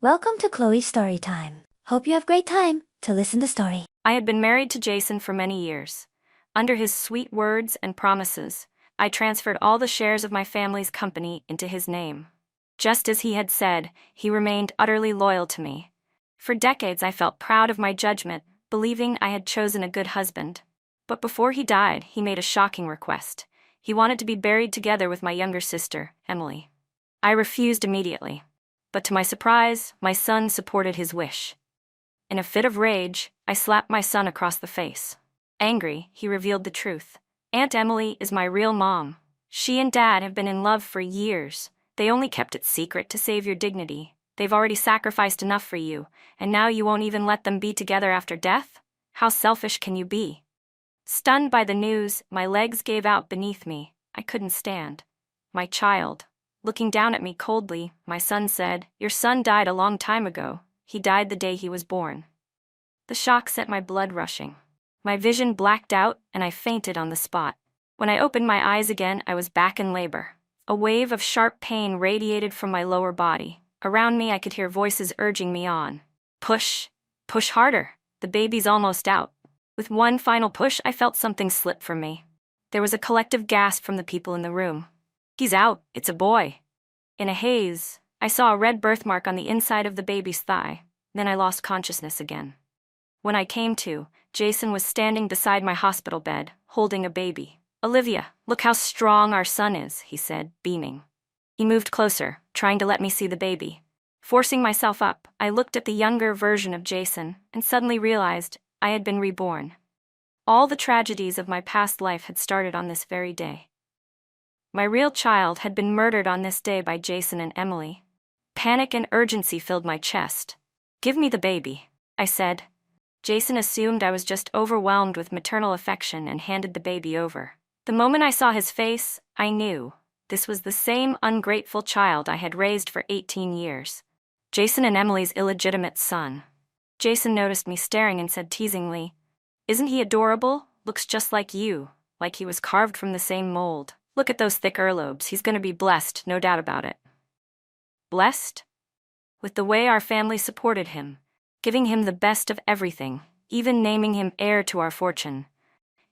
Welcome to Chloe's story time. Hope you have great time to listen the story. I had been married to Jason for many years. Under his sweet words and promises, I transferred all the shares of my family's company into his name. Just as he had said, he remained utterly loyal to me. For decades I felt proud of my judgment, believing I had chosen a good husband. But before he died, he made a shocking request. He wanted to be buried together with my younger sister, Emily. I refused immediately. But to my surprise, my son supported his wish. In a fit of rage, I slapped my son across the face. Angry, he revealed the truth. Aunt Emily is my real mom. She and Dad have been in love for years. They only kept it secret to save your dignity. They've already sacrificed enough for you, and now you won't even let them be together after death? How selfish can you be? Stunned by the news, my legs gave out beneath me. I couldn't stand. My child. Looking down at me coldly, my son said, "Your son died a long time ago. He died the day he was born." The shock sent my blood rushing. My vision blacked out, and I fainted on the spot. When I opened my eyes again, I was back in labor. A wave of sharp pain radiated from my lower body. Around me, I could hear voices urging me on. Push! Push harder! The baby's almost out. With one final push, I felt something slip from me. There was a collective gasp from the people in the room. "He's out, it's a boy." In a haze, I saw a red birthmark on the inside of the baby's thigh. Then I lost consciousness again. When I came to, Jason was standing beside my hospital bed, holding a baby. "Olivia, look how strong our son is," he said, beaming. He moved closer, trying to let me see the baby. Forcing myself up, I looked at the younger version of Jason and suddenly realized I had been reborn. All the tragedies of my past life had started on this very day. My real child had been murdered on this day by Jason and Emily. Panic and urgency filled my chest. "Give me the baby," I said. Jason assumed I was just overwhelmed with maternal affection and handed the baby over. The moment I saw his face, I knew this was the same ungrateful child I had raised for 18 years. Jason and Emily's illegitimate son. Jason noticed me staring and said teasingly, "Isn't he adorable? Looks just like you, like he was carved from the same mold. Look at those thick earlobes. He's going to be blessed, no doubt about it." Blessed? With the way our family supported him, giving him the best of everything, even naming him heir to our fortune.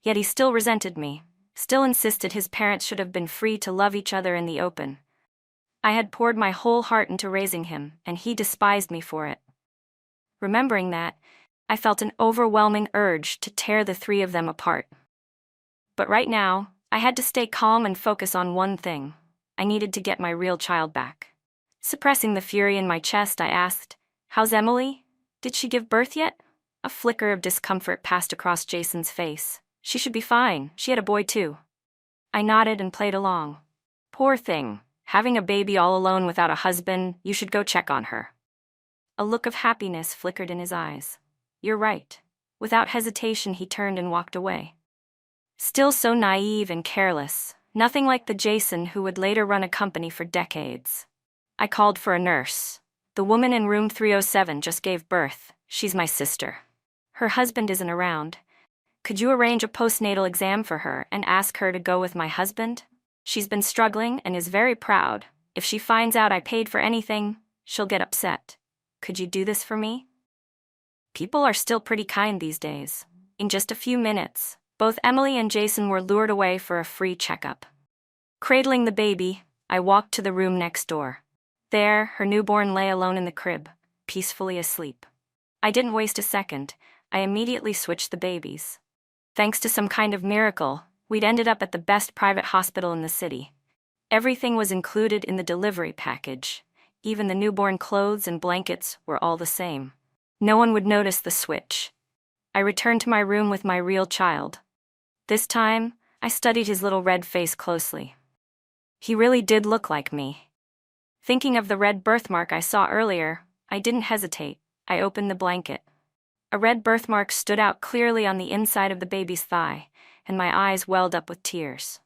Yet he still resented me, still insisted his parents should have been free to love each other in the open. I had poured my whole heart into raising him, and he despised me for it. Remembering that, I felt an overwhelming urge to tear the three of them apart. But right now, I had to stay calm and focus on one thing. I needed to get my real child back. Suppressing the fury in my chest, I asked, "How's Emily? Did she give birth yet?" A flicker of discomfort passed across Jason's face. "She should be fine. She had a boy too." I nodded and played along. "Poor thing. Having a baby all alone without a husband, you should go check on her." A look of happiness flickered in his eyes. "You're right." Without hesitation, he turned and walked away. Still so naive and careless, nothing like the Jason who would later run a company for decades. I called for a nurse. "The woman in room 307 just gave birth. She's my sister. Her husband isn't around. Could you arrange a postnatal exam for her and ask her to go with my husband? She's been struggling and is very proud. If she finds out I paid for anything, she'll get upset. Could you do this for me?" People are still pretty kind these days. In just a few minutes, both Emily and Jason were lured away for a free checkup. Cradling the baby, I walked to the room next door. There, her newborn lay alone in the crib, peacefully asleep. I didn't waste a second. I immediately switched the babies. Thanks to some kind of miracle, we'd ended up at the best private hospital in the city. Everything was included in the delivery package. Even the newborn clothes and blankets were all the same. No one would notice the switch. I returned to my room with my real child. This time, I studied his little red face closely. He really did look like me. Thinking of the red birthmark I saw earlier, I didn't hesitate. I opened the blanket. A red birthmark stood out clearly on the inside of the baby's thigh, and my eyes welled up with tears.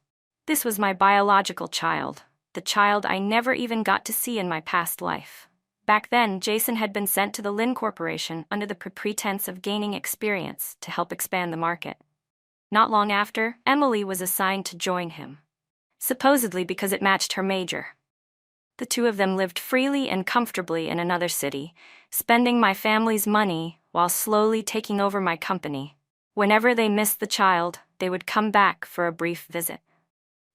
This was my biological child, the child I never even got to see in my past life. Back then, Jason had been sent to the Lynn Corporation under the pretense of gaining experience to help expand the market. Not long after, Emily was assigned to join him, supposedly because it matched her major. The two of them lived freely and comfortably in another city, spending my family's money while slowly taking over my company. Whenever they missed the child, they would come back for a brief visit.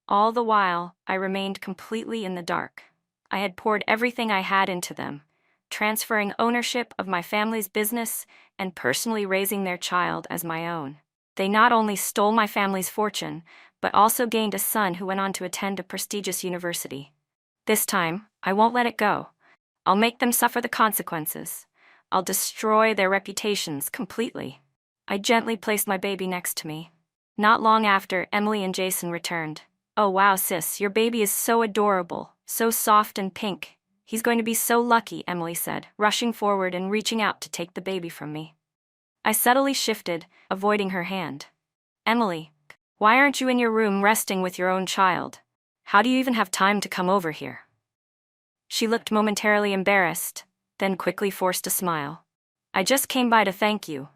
All the while, I remained completely in the dark. I had poured everything I had into them, transferring ownership of my family's business and personally raising their child as my own. They not only stole my family's fortune, but also gained a son who went on to attend a prestigious university. This time, I won't let it go. I'll make them suffer the consequences. I'll destroy their reputations completely. I gently placed my baby next to me. Not long after, Emily and Jason returned. "Oh wow, sis, your baby is so adorable, so soft and pink. He's going to be so lucky," Emily said, rushing forward and reaching out to take the baby from me. I subtly shifted, avoiding her hand. "Emily, why aren't you in your room resting with your own child? How do you even have time to come over here?" She looked momentarily embarrassed, then quickly forced a smile. "I just came by to thank you.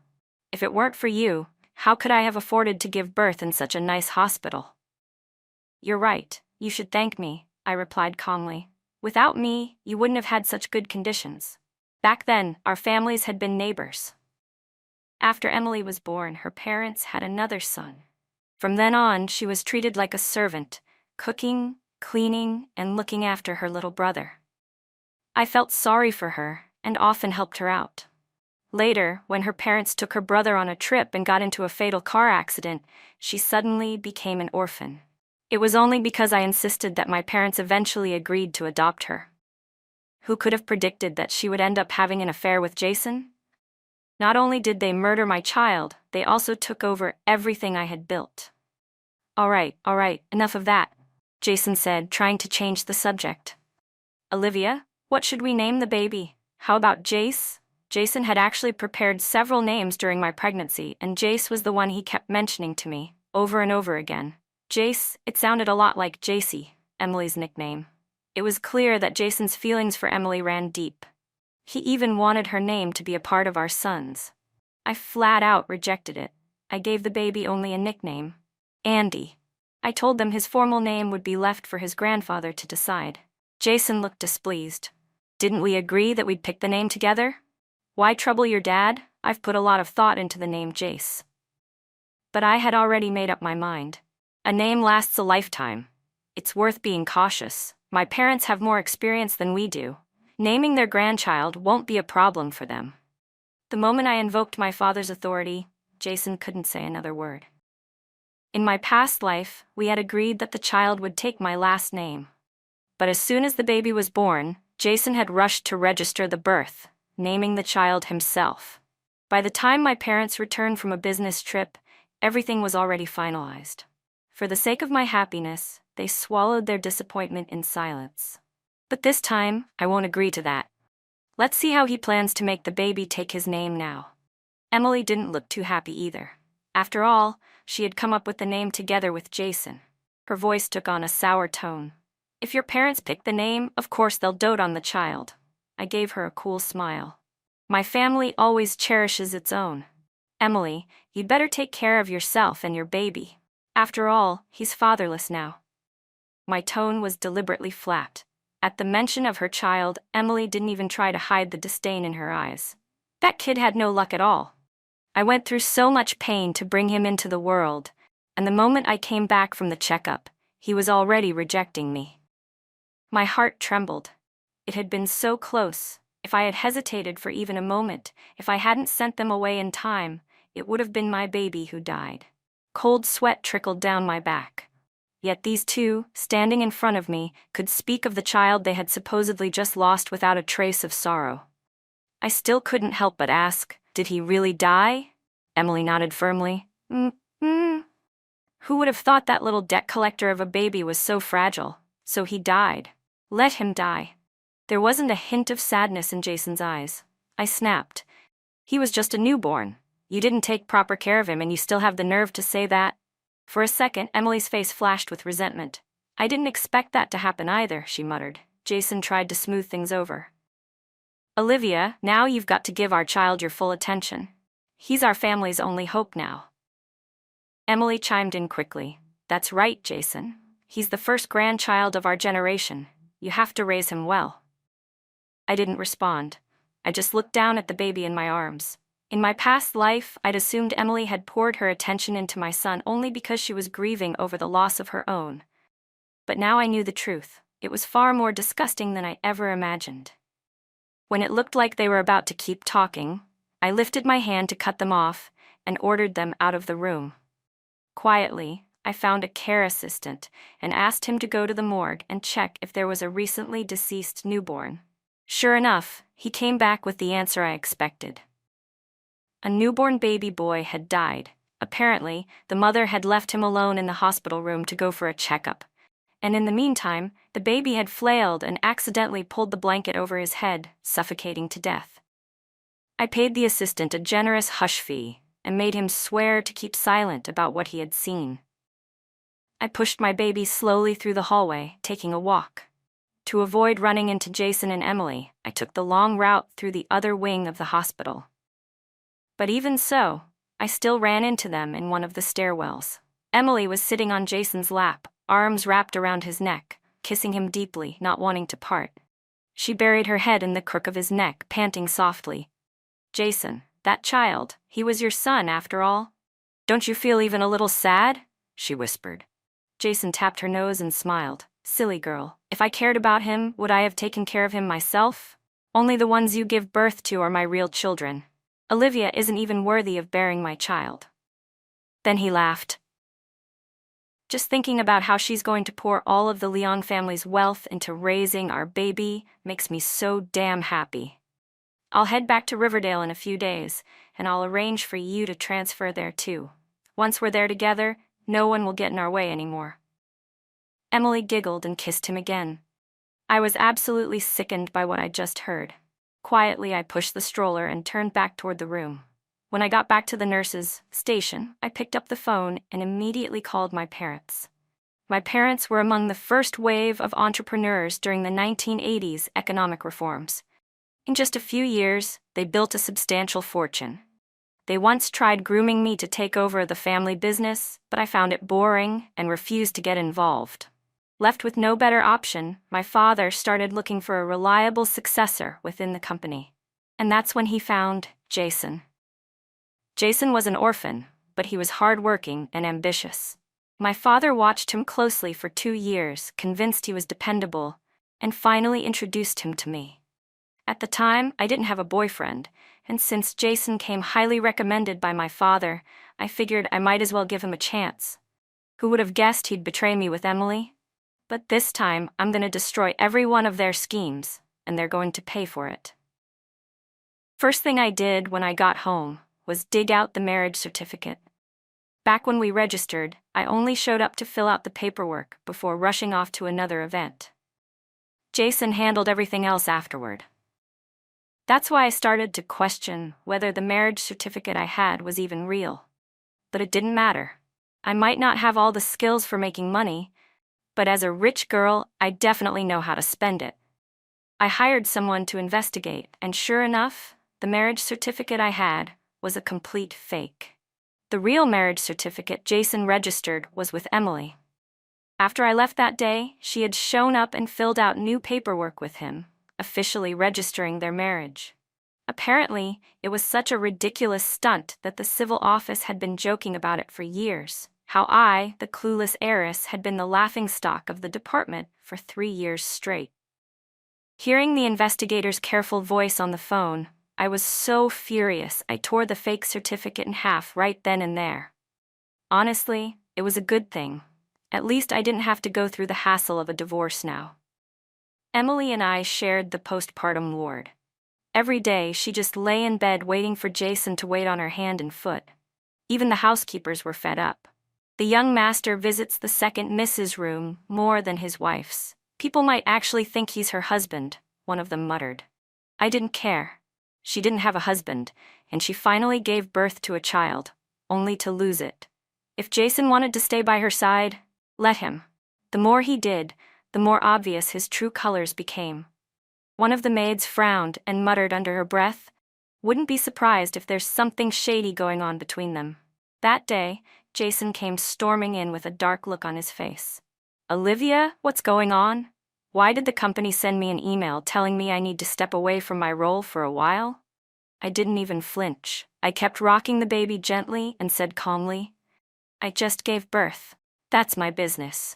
If it weren't for you, how could I have afforded to give birth in such a nice hospital?" "You're right, you should thank me," I replied calmly. "Without me, you wouldn't have had such good conditions." Back then, our families had been neighbors. After Emily was born, her parents had another son. From then on, she was treated like a servant, cooking, cleaning, and looking after her little brother. I felt sorry for her and often helped her out. Later, when her parents took her brother on a trip and got into a fatal car accident, she suddenly became an orphan. It was only because I insisted that my parents eventually agreed to adopt her. Who could have predicted that she would end up having an affair with Jason? Not only did they murder my child, they also took over everything I had built. All right, enough of that," Jason said, trying to change the subject. "Olivia, what should we name the baby? How about Jace?" Jason had actually prepared several names during my pregnancy, and Jace was the one he kept mentioning to me, over and over again. Jace, it sounded a lot like Jacey, Emily's nickname. It was clear that Jason's feelings for Emily ran deep. He even wanted her name to be a part of our son's. I flat out rejected it. I gave the baby only a nickname, Andy. I told them his formal name would be left for his grandfather to decide. Jason looked displeased. "Didn't we agree that we'd pick the name together? Why trouble your dad? I've put a lot of thought into the name Jace." But I had already made up my mind. A name lasts a lifetime. It's worth being cautious. My parents have more experience than we do. Naming their grandchild won't be a problem for them. The moment I invoked my father's authority, Jason couldn't say another word. In my past life, we had agreed that the child would take my last name. But as soon as the baby was born, Jason had rushed to register the birth, naming the child himself. By the time my parents returned from a business trip, everything was already finalized. For the sake of my happiness, they swallowed their disappointment in silence. But this time, I won't agree to that. Let's see how he plans to make the baby take his name now. Emily didn't look too happy either. After all, she had come up with the name together with Jason. Her voice took on a sour tone. "If your parents pick the name, of course they'll dote on the child." I gave her a cool smile. "My family always cherishes its own. Emily, you'd better take care of yourself and your baby. After all, he's fatherless now." My tone was deliberately flat. At the mention of her child, Emily didn't even try to hide the disdain in her eyes. That kid had no luck at all. I went through so much pain to bring him into the world, and the moment I came back from the checkup, he was already rejecting me. My heart trembled. It had been so close. If I had hesitated for even a moment, if I hadn't sent them away in time, it would have been my baby who died. Cold sweat trickled down my back. Yet these two, standing in front of me, could speak of the child they had supposedly just lost without a trace of sorrow. I still couldn't help but ask, "Did he really die?" Emily nodded firmly. Who would have thought that little debt collector of a baby was so fragile? So he died. Let him die. There wasn't a hint of sadness in Jason's eyes. I snapped. "He was just a newborn. You didn't take proper care of him and you still have the nerve to say that?" For a second, Emily's face flashed with resentment. "I didn't expect that to happen either," she muttered. Jason tried to smooth things over. "Olivia, now you've got to give our child your full attention. He's our family's only hope now." Emily chimed in quickly. "That's right, Jason. He's the first grandchild of our generation. You have to raise him well." I didn't respond. I just looked down at the baby in my arms. In my past life, I'd assumed Emily had poured her attention into my son only because she was grieving over the loss of her own. But now I knew the truth. It was far more disgusting than I ever imagined. When it looked like they were about to keep talking, I lifted my hand to cut them off and ordered them out of the room. Quietly, I found a care assistant and asked him to go to the morgue and check if there was a recently deceased newborn. Sure enough, he came back with the answer I expected. A newborn baby boy had died. Apparently, the mother had left him alone in the hospital room to go for a checkup. And in the meantime, the baby had flailed and accidentally pulled the blanket over his head, suffocating to death. I paid the assistant a generous hush fee and made him swear to keep silent about what he had seen. I pushed my baby slowly through the hallway, taking a walk. To avoid running into Jason and Emily, I took the long route through the other wing of the hospital. But even so, I still ran into them in one of the stairwells. Emily was sitting on Jason's lap, arms wrapped around his neck, kissing him deeply, not wanting to part. She buried her head in the crook of his neck, panting softly. "Jason, that child, he was your son after all. Don't you feel even a little sad?" she whispered. Jason tapped her nose and smiled. "Silly girl, if I cared about him, would I have taken care of him myself? Only the ones you give birth to are my real children. Olivia isn't even worthy of bearing my child." Then he laughed. "Just thinking about how she's going to pour all of the Leon family's wealth into raising our baby makes me so damn happy. I'll head back to Riverdale in a few days, and I'll arrange for you to transfer there too. Once we're there together, no one will get in our way anymore." Emily giggled and kissed him again. I was absolutely sickened by what I'd just heard. Quietly, I pushed the stroller and turned back toward the room. When I got back to the nurse's station, I picked up the phone and immediately called my parents. My parents were among the first wave of entrepreneurs during the 1980s economic reforms. In just a few years, they built a substantial fortune. They once tried grooming me to take over the family business, but I found it boring and refused to get involved. Left with no better option, my father started looking for a reliable successor within the company. And that's when he found Jason. Jason was an orphan, but he was hardworking and ambitious. My father watched him closely for 2 years, convinced he was dependable, and finally introduced him to me. At the time, I didn't have a boyfriend, and since Jason came highly recommended by my father, I figured I might as well give him a chance. Who would have guessed he'd betray me with Emily? But this time, I'm going to destroy every one of their schemes, and they're going to pay for it. First thing I did when I got home was dig out the marriage certificate. Back when we registered, I only showed up to fill out the paperwork before rushing off to another event. Jason handled everything else afterward. That's why I started to question whether the marriage certificate I had was even real. But it didn't matter. I might not have all the skills for making money, but as a rich girl, I definitely know how to spend it. I hired someone to investigate, and sure enough, the marriage certificate I had was a complete fake. The real marriage certificate Jason registered was with Emily. After I left that day, she had shown up and filled out new paperwork with him, officially registering their marriage. Apparently, it was such a ridiculous stunt that the civil office had been joking about it for years. How I, the clueless heiress, had been the laughingstock of the department for 3 years straight. Hearing the investigator's careful voice on the phone, I was so furious I tore the fake certificate in half right then and there. Honestly, it was a good thing. At least I didn't have to go through the hassle of a divorce now. Emily and I shared the postpartum ward. Every day, she just lay in bed waiting for Jason to wait on her hand and foot. Even the housekeepers were fed up. The young master visits the second Mrs. room more than his wife's. People might actually think he's her husband, one of them muttered. I didn't care. She didn't have a husband, and she finally gave birth to a child, only to lose it. If Jason wanted to stay by her side, let him. The more he did, the more obvious his true colors became. One of the maids frowned and muttered under her breath, "Wouldn't be surprised if there's something shady going on between them." That day, Jason came storming in with a dark look on his face. "Olivia, what's going on? Why did the company send me an email telling me I need to step away from my role for a while? I didn't even flinch. I kept rocking the baby gently and said calmly, I just gave birth. That's my business.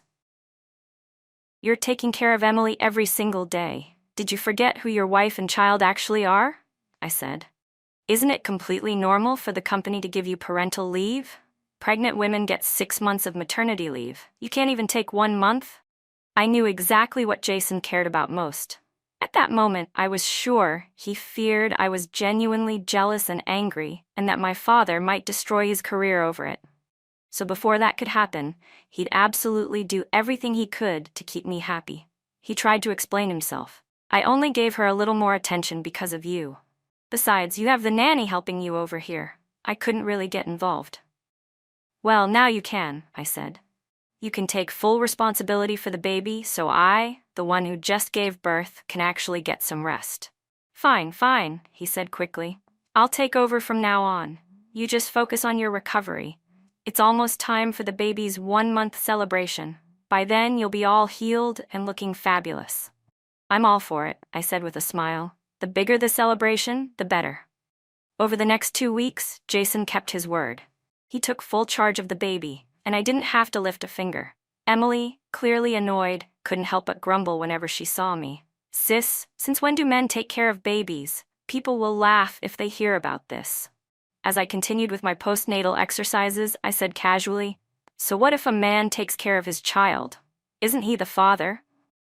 You're taking care of Emily every single day. Did you forget who your wife and child actually are? I said. Isn't it completely normal for the company to give you parental leave? Pregnant women get 6 months of maternity leave. You can't even take 1 month? I knew exactly what Jason cared about most. At that moment, I was sure he feared I was genuinely jealous and angry, and that my father might destroy his career over it. So before that could happen, he'd absolutely do everything he could to keep me happy. He tried to explain himself. I only gave her a little more attention because of you. Besides, you have the nanny helping you over here. I couldn't really get involved. Well, now you can, I said. You can take full responsibility for the baby, so I, the one who just gave birth, can actually get some rest. Fine, he said quickly. I'll take over from now on. You just focus on your recovery. It's almost time for the baby's 1-month celebration. By then, you'll be all healed and looking fabulous. I'm all for it, I said with a smile. The bigger the celebration, the better. Over the next 2 weeks, Jason kept his word. He took full charge of the baby, and I didn't have to lift a finger. Emily, clearly annoyed, couldn't help but grumble whenever she saw me. Sis, since when do men take care of babies? People will laugh if they hear about this. As I continued with my postnatal exercises, I said casually, so what if a man takes care of his child? Isn't he the father?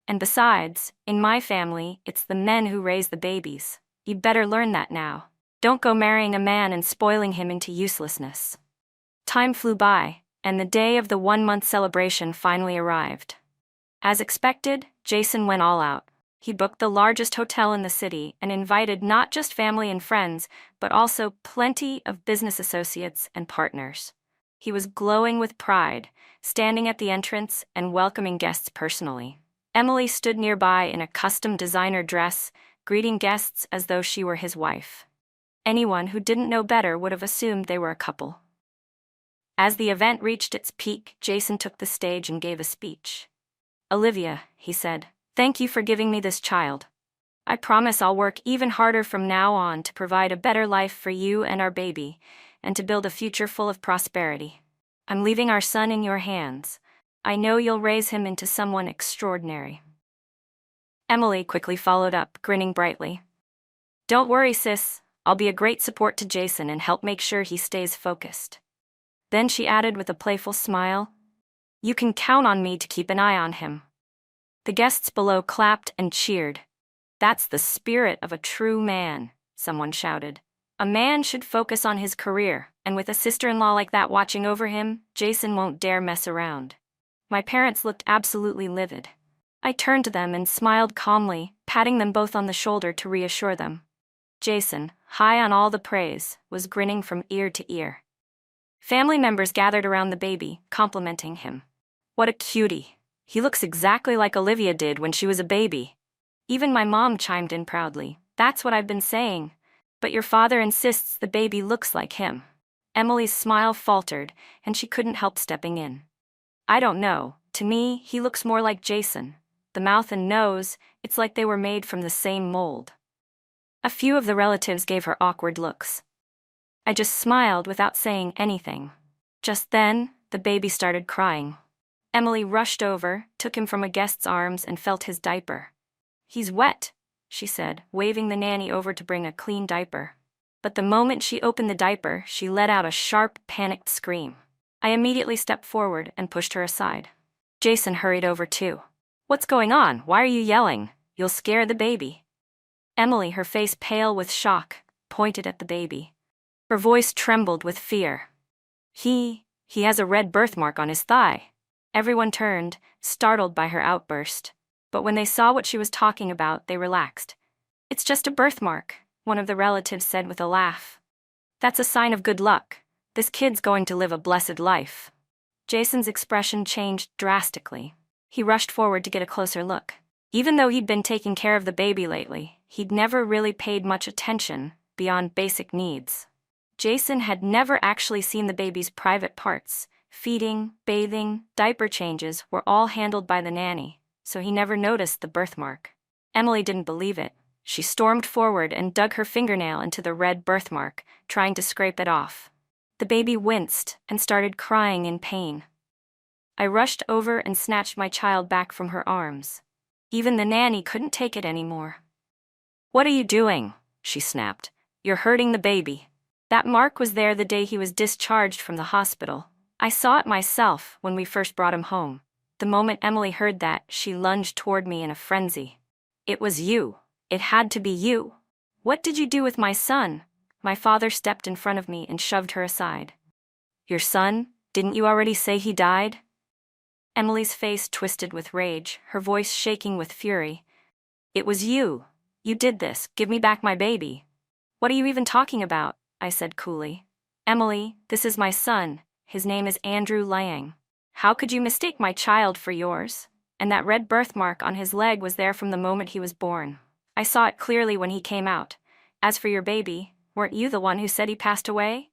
And besides, in my family, it's the men who raise the babies. You'd better learn that now. Don't go marrying a man and spoiling him into uselessness. Time flew by, and the day of the 1-month celebration finally arrived. As expected, Jason went all out. He booked the largest hotel in the city and invited not just family and friends, but also plenty of business associates and partners. He was glowing with pride, standing at the entrance and welcoming guests personally. Emily stood nearby in a custom designer dress, greeting guests as though she were his wife. Anyone who didn't know better would have assumed they were a couple. As the event reached its peak, Jason took the stage and gave a speech. Olivia, he said, thank you for giving me this child. I promise I'll work even harder from now on to provide a better life for you and our baby, and to build a future full of prosperity. I'm leaving our son in your hands. I know you'll raise him into someone extraordinary. Emily quickly followed up, grinning brightly. Don't worry, sis. I'll be a great support to Jason and help make sure he stays focused. Then she added with a playful smile, you can count on me to keep an eye on him. The guests below clapped and cheered. That's the spirit of a true man, someone shouted. A man should focus on his career, and with a sister-in-law like that watching over him, Jason won't dare mess around. My parents looked absolutely livid. I turned to them and smiled calmly, patting them both on the shoulder to reassure them. Jason, high on all the praise, was grinning from ear to ear. Family members gathered around the baby, complimenting him. What a cutie. He looks exactly like Olivia did when she was a baby. Even my mom chimed in proudly. That's what I've been saying. But your father insists the baby looks like him. Emily's smile faltered, and she couldn't help stepping in. I don't know. To me, he looks more like Jason. The mouth and nose, it's like they were made from the same mold. A few of the relatives gave her awkward looks. I just smiled without saying anything. Just then, the baby started crying. Emily rushed over, took him from a guest's arms, and felt his diaper. He's wet, she said, waving the nanny over to bring a clean diaper. But the moment she opened the diaper, she let out a sharp, panicked scream. I immediately stepped forward and pushed her aside. Jason hurried over too. What's going on? Why are you yelling? You'll scare the baby. Emily, her face pale with shock, pointed at the baby. Her voice trembled with fear. He has a red birthmark on his thigh. Everyone turned, startled by her outburst. But when they saw what she was talking about, they relaxed. It's just a birthmark, one of the relatives said with a laugh. That's a sign of good luck. This kid's going to live a blessed life. Jason's expression changed drastically. He rushed forward to get a closer look. Even though he'd been taking care of the baby lately, he'd never really paid much attention beyond basic needs. Jason had never actually seen the baby's private parts. Feeding, bathing, diaper changes were all handled by the nanny, so he never noticed the birthmark. Emily didn't believe it. She stormed forward and dug her fingernail into the red birthmark, trying to scrape it off. The baby winced and started crying in pain. I rushed over and snatched my child back from her arms. Even the nanny couldn't take it anymore. "What are you doing?" she snapped. "You're hurting the baby." That mark was there the day he was discharged from the hospital. I saw it myself when we first brought him home. The moment Emily heard that, she lunged toward me in a frenzy. "It was you. It had to be you. What did you do with my son?" My father stepped in front of me and shoved her aside. "Your son? Didn't you already say he died?" Emily's face twisted with rage, her voice shaking with fury. "It was you. You did this. Give me back my baby." "What are you even talking about?" I said coolly. "Emily, this is my son. His name is Andrew Lang. How could you mistake my child for yours? And that red birthmark on his leg was there from the moment he was born. I saw it clearly when he came out. As for your baby, weren't you the one who said he passed away?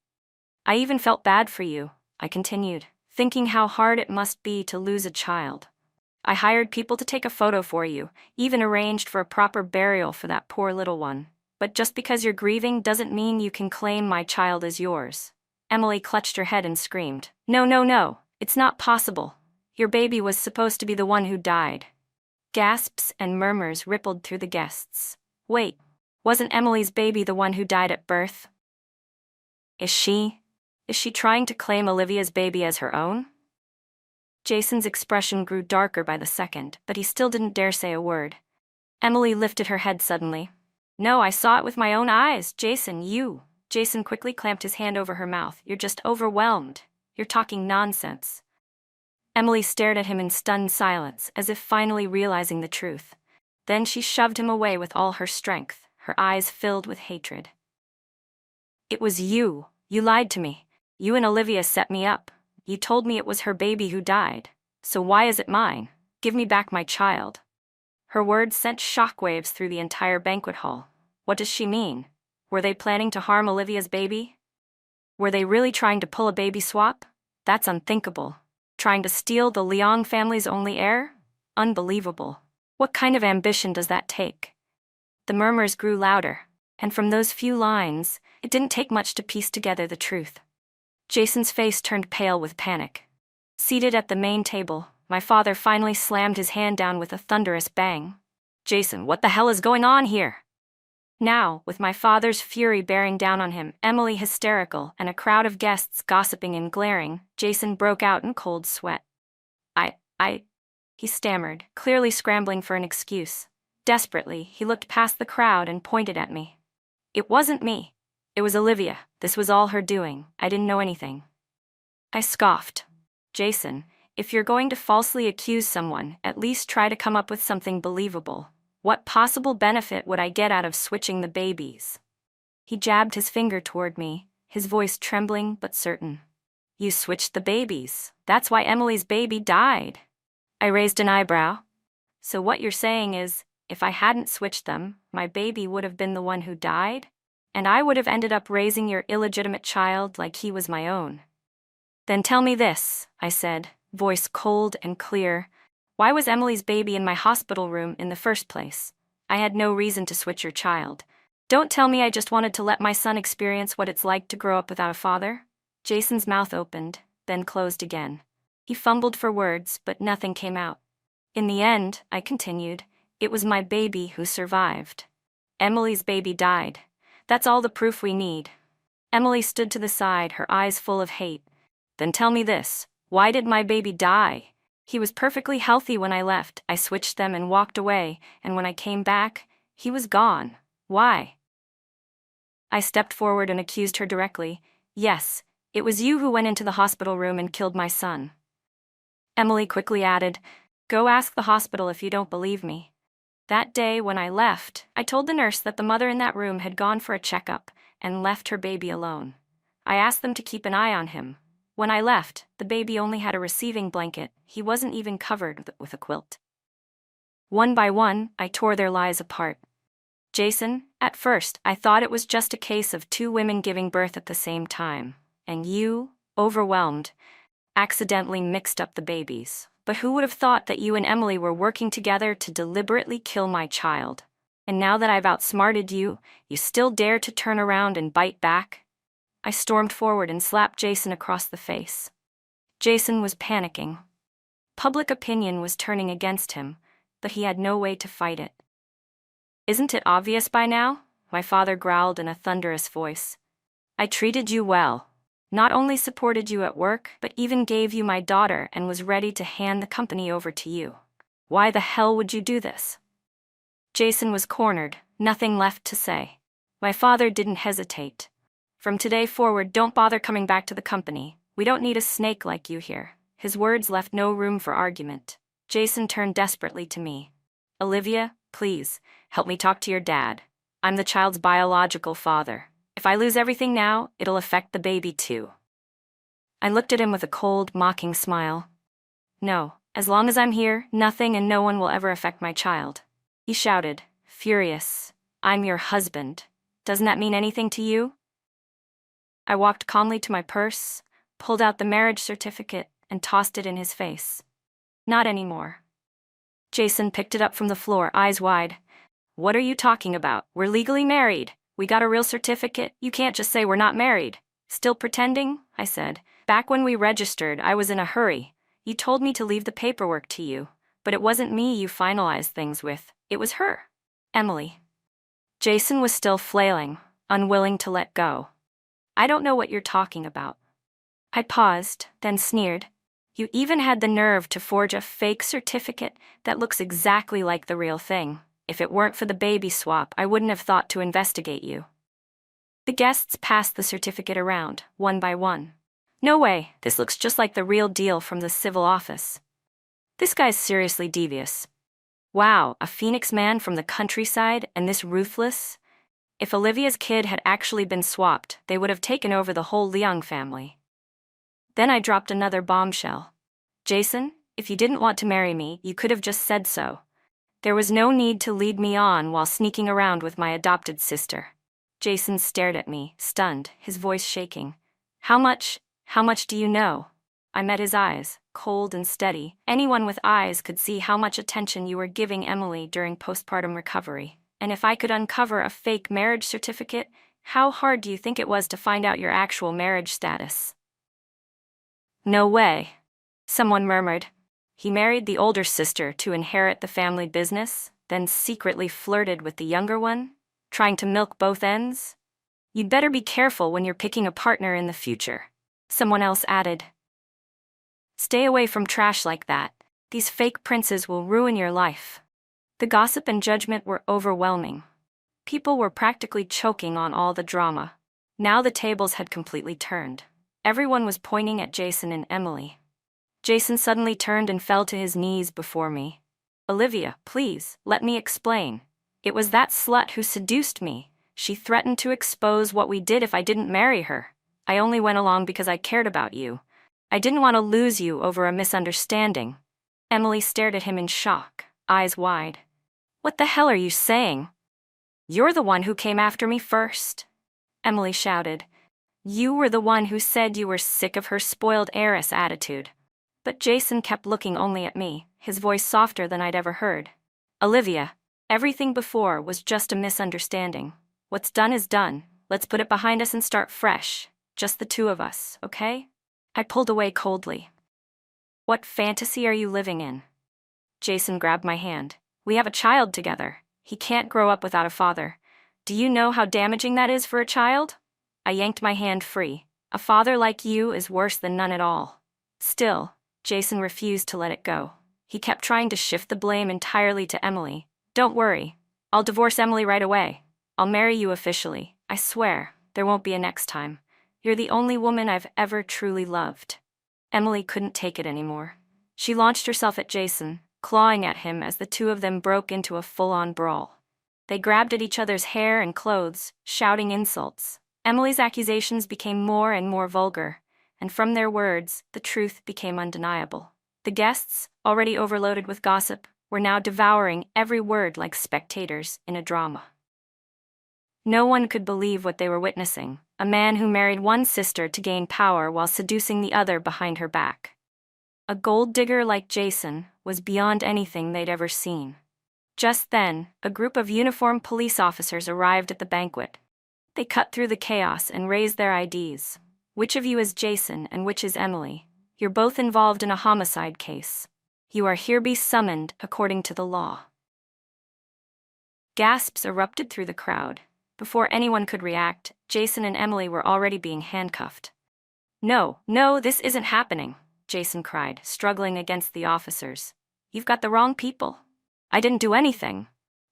I even felt bad for you," I continued, thinking how hard it must be to lose a child. "I hired people to take a photo for you, even arranged for a proper burial for that poor little one. But just because you're grieving doesn't mean you can claim my child as yours." Emily clutched her head and screamed, "No, no, no, it's not possible. Your baby was supposed to be the one who died." Gasps and murmurs rippled through the guests. "Wait, wasn't Emily's baby the one who died at birth? Is she trying to claim Olivia's baby as her own?" Jason's expression grew darker by the second, but he still didn't dare say a word. Emily lifted her head suddenly. "No, I saw it with my own eyes, Jason, you." Jason quickly clamped his hand over her mouth. "You're just overwhelmed. You're talking nonsense." Emily stared at him in stunned silence, as if finally realizing the truth. Then she shoved him away with all her strength, her eyes filled with hatred. "It was you. You lied to me. You and Olivia set me up. You told me it was her baby who died. So why is it mine? Give me back my child." Her words sent shockwaves through the entire banquet hall. What does she mean? Were they planning to harm Olivia's baby? Were they really trying to pull a baby swap? That's unthinkable. Trying to steal the Leong family's only heir? Unbelievable. What kind of ambition does that take? The murmurs grew louder, and from those few lines, it didn't take much to piece together the truth. Jason's face turned pale with panic. Seated at the main table, my father finally slammed his hand down with a thunderous bang. "Jason, what the hell is going on here?" Now, with my father's fury bearing down on him, Emily hysterical, and a crowd of guests gossiping and glaring, Jason broke out in cold sweat. I, he stammered, clearly scrambling for an excuse. Desperately, he looked past the crowd and pointed at me. "It wasn't me. It was Olivia. This was all her doing. I didn't know anything." I scoffed. "Jason, if you're going to falsely accuse someone, at least try to come up with something believable. What possible benefit would I get out of switching the babies?" He jabbed his finger toward me, his voice trembling but certain. "You switched the babies. That's why Emily's baby died." I raised an eyebrow. "So what you're saying is, if I hadn't switched them, my baby would have been the one who died? And I would have ended up raising your illegitimate child like he was my own." "Then tell me this," I said, voice cold and clear. "Why was Emily's baby in my hospital room in the first place? I had no reason to switch your child. Don't tell me I just wanted to let my son experience what it's like to grow up without a father." Jason's mouth opened, then closed again. He fumbled for words, but nothing came out. "In the end," I continued, "it was my baby who survived. Emily's baby died. That's all the proof we need." Emily stood to the side, her eyes full of hate. "Then tell me this, why did my baby die? He was perfectly healthy when I left. I switched them and walked away, and when I came back, he was gone. Why?" I stepped forward and accused her directly. "Yes, it was you who went into the hospital room and killed my son." Emily quickly added, "Go ask the hospital if you don't believe me." That day when I left, I told the nurse that the mother in that room had gone for a checkup and left her baby alone. I asked them to keep an eye on him. When I left, the baby only had a receiving blanket. He wasn't even covered with a quilt. One by one, I tore their lies apart. "Jason, at first, I thought it was just a case of two women giving birth at the same time. And you, overwhelmed, accidentally mixed up the babies. But who would have thought that you and Emily were working together to deliberately kill my child? And now that I've outsmarted you, you still dare to turn around and bite back? I stormed forward and slapped Jason across the face. Jason was panicking. Public opinion was turning against him, but he had no way to fight it. Isn't it obvious by now? My father growled in a thunderous voice. I treated you well. Not only supported you at work, but even gave you my daughter and was ready to hand the company over to you. Why the hell would you do this? Jason was cornered, nothing left to say. My father didn't hesitate. From today forward, don't bother coming back to the company. We don't need a snake like you here. His words left no room for argument. Jason turned desperately to me. Olivia, please, help me talk to your dad. I'm the child's biological father. If I lose everything now, it'll affect the baby too. I looked at him with a cold, mocking smile. No, as long as I'm here, nothing and no one will ever affect my child. He shouted, furious. I'm your husband. Doesn't that mean anything to you? I walked calmly to my purse, pulled out the marriage certificate, and tossed it in his face. Not anymore. Jason picked it up from the floor, eyes wide. What are you talking about? We're legally married. We got a real certificate. You can't just say we're not married. Still pretending? I said. Back when we registered, I was in a hurry. You told me to leave the paperwork to you, but it wasn't me you finalized things with. It was her. Emily. Jason was still flailing, unwilling to let go. I don't know what you're talking about. I paused, then sneered. You even had the nerve to forge a fake certificate that looks exactly like the real thing. If it weren't for the baby swap, I wouldn't have thought to investigate you. The guests passed the certificate around, one by one. No way, this looks just like the real deal from the civil office. This guy's seriously devious. Wow, a Phoenix man from the countryside and this ruthless? If Olivia's kid had actually been swapped, they would have taken over the whole Leung family. Then I dropped another bombshell. Jason, if you didn't want to marry me, you could have just said so. There was no need to lead me on while sneaking around with my adopted sister. Jason stared at me, stunned, his voice shaking. How much do you know? I met his eyes, cold and steady. Anyone with eyes could see how much attention you were giving Emily during postpartum recovery. And if I could uncover a fake marriage certificate, how hard do you think it was to find out your actual marriage status? No way, someone murmured. He married the older sister to inherit the family business, then secretly flirted with the younger one, trying to milk both ends? You'd better be careful when you're picking a partner in the future, someone else added. Stay away from trash like that. These fake princes will ruin your life. The gossip and judgment were overwhelming. People were practically choking on all the drama. Now the tables had completely turned. Everyone was pointing at Jason and Emily. Jason suddenly turned and fell to his knees before me. Olivia, please, let me explain. It was that slut who seduced me. She threatened to expose what we did if I didn't marry her. I only went along because I cared about you. I didn't want to lose you over a misunderstanding. Emily stared at him in shock, eyes wide. What the hell are you saying? You're the one who came after me first. Emily shouted. You were the one who said you were sick of her spoiled heiress attitude. But Jason kept looking only at me, his voice softer than I'd ever heard. Olivia, everything before was just a misunderstanding. What's done is done. Let's put it behind us and start fresh. Just the two of us, okay? I pulled away coldly. What fantasy are you living in? Jason grabbed my hand. We have a child together. He can't grow up without a father. Do you know how damaging that is for a child? I yanked my hand free. A father like you is worse than none at all. Still, Jason refused to let it go. He kept trying to shift the blame entirely to Emily. Don't worry. I'll divorce Emily right away. I'll marry you officially. I swear, there won't be a next time. You're the only woman I've ever truly loved. Emily couldn't take it anymore. She launched herself at Jason, clawing at him as the two of them broke into a full-on brawl. They grabbed at each other's hair and clothes, shouting insults. Emily's accusations became more and more vulgar, and from their words, the truth became undeniable. The guests, already overloaded with gossip, were now devouring every word like spectators in a drama. No one could believe what they were witnessing, a man who married one sister to gain power while seducing the other behind her back. A gold digger like Jason was beyond anything they'd ever seen. Just then, a group of uniformed police officers arrived at the banquet. They cut through the chaos and raised their IDs. Which of you is Jason and which is Emily? You're both involved in a homicide case. You are hereby summoned according to the law. Gasps erupted through the crowd. Before anyone could react, Jason and Emily were already being handcuffed. No, this isn't happening, Jason cried, struggling against the officers. You've got the wrong people. I didn't do anything.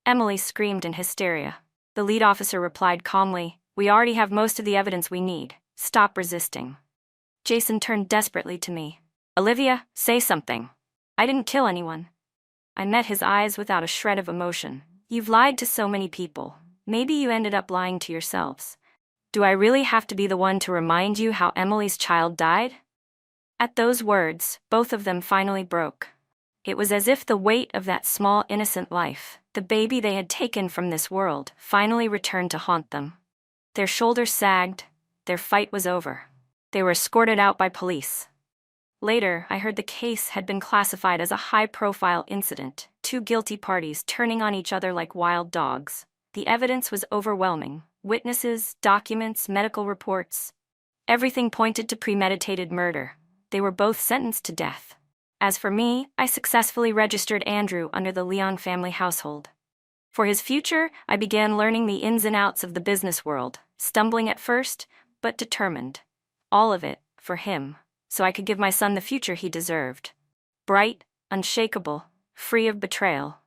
Emily screamed in hysteria. The lead officer replied calmly, We already have most of the evidence we need. Stop resisting. Jason turned desperately to me. Olivia, say something. I didn't kill anyone. I met his eyes without a shred of emotion. You've lied to so many people. Maybe you ended up lying to yourselves. Do I really have to be the one to remind you how Emily's child died? At those words, both of them finally broke. It was as if the weight of that small innocent life, the baby they had taken from this world, finally returned to haunt them. Their shoulders sagged. Their fight was over. They were escorted out by police. Later, I heard the case had been classified as a high-profile incident, two guilty parties turning on each other like wild dogs. The evidence was overwhelming. Witnesses, documents, medical reports. Everything pointed to premeditated murder. They were both sentenced to death. As for me, I successfully registered Andrew under the Leon family household. For his future, I began learning the ins and outs of the business world, stumbling at first, but determined. All of it, for him, so I could give my son the future he deserved. Bright, unshakable, free of betrayal.